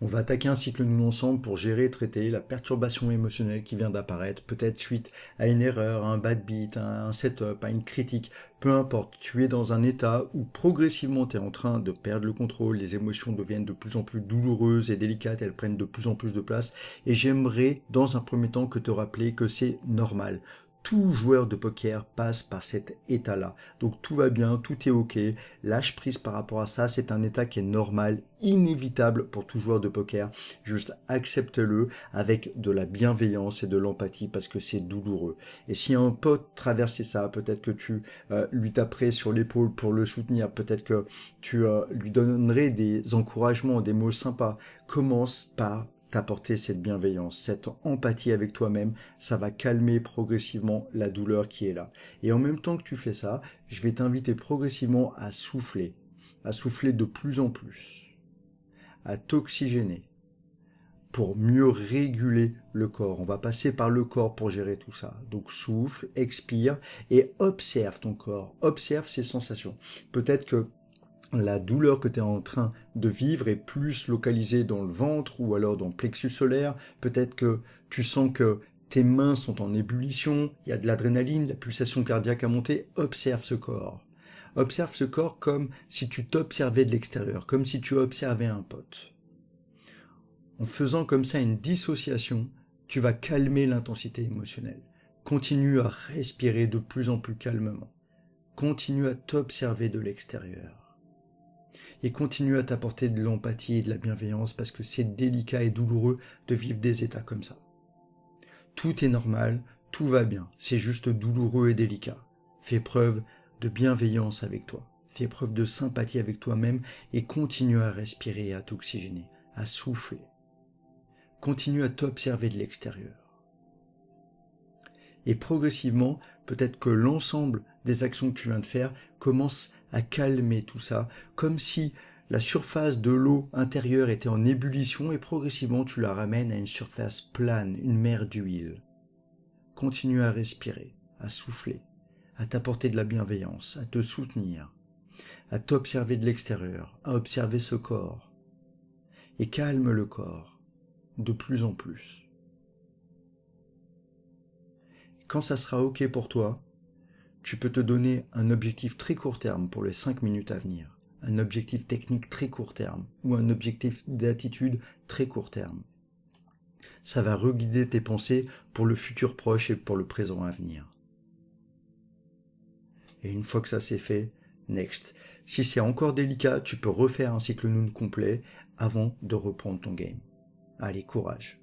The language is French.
On va attaquer un cycle nous ensemble pour gérer et traiter la perturbation émotionnelle qui vient d'apparaître, peut-être suite à une erreur, à un bad beat, à un setup, à une critique, peu importe. Tu es dans un état où progressivement tu es en train de perdre le contrôle, les émotions deviennent de plus en plus douloureuses et délicates, elles prennent de plus en plus de place. Et j'aimerais dans un premier temps que te rappeler que c'est normal. Tout joueur de poker passe par cet état-là. Donc tout va bien, tout est ok. Lâche prise par rapport à ça. C'est un état qui est normal, inévitable pour tout joueur de poker. Juste accepte-le avec de la bienveillance et de l'empathie parce que c'est douloureux. Et si un pote traversait ça, peut-être que tu lui taperais sur l'épaule pour le soutenir. Peut-être que tu lui donnerais des encouragements, des mots sympas. Commence par t'apporter cette bienveillance, cette empathie avec toi-même, ça va calmer progressivement la douleur qui est là. Et en même temps que tu fais ça, je vais t'inviter progressivement à souffler de plus en plus, à t'oxygéner pour mieux réguler le corps. On va passer par le corps pour gérer tout ça. Donc souffle, expire et observe ton corps, observe ses sensations. Peut-être que la douleur que tu es en train de vivre est plus localisée dans le ventre ou alors dans le plexus solaire. Peut-être que tu sens que tes mains sont en ébullition, il y a de l'adrénaline, la pulsation cardiaque a monté. Observe ce corps. Observe ce corps comme si tu t'observais de l'extérieur, comme si tu observais un pote. En faisant comme ça une dissociation, tu vas calmer l'intensité émotionnelle. Continue à respirer de plus en plus calmement. Continue à t'observer de l'extérieur. Et continue à t'apporter de l'empathie et de la bienveillance parce que c'est délicat et douloureux de vivre des états comme ça. Tout est normal, tout va bien, c'est juste douloureux et délicat. Fais preuve de bienveillance avec toi, fais preuve de sympathie avec toi-même et continue à respirer et à t'oxygéner, à souffler. Continue à t'observer de l'extérieur. Et progressivement, peut-être que l'ensemble des actions que tu viens de faire commence à calmer tout ça, comme si la surface de l'eau intérieure était en ébullition et progressivement tu la ramènes à une surface plane, une mer d'huile. Continue à respirer, à souffler, à t'apporter de la bienveillance, à te soutenir, à t'observer de l'extérieur, à observer ce corps. Et calme le corps de plus en plus. Quand ça sera ok pour toi, tu peux te donner un objectif très court terme pour les 5 minutes à venir, un objectif technique très court terme ou un objectif d'attitude très court terme. Ça va reguider tes pensées pour le futur proche et pour le présent à venir. Et une fois que ça c'est fait, next. Si c'est encore délicat, tu peux refaire un cycle Noon complet avant de reprendre ton game. Allez, courage.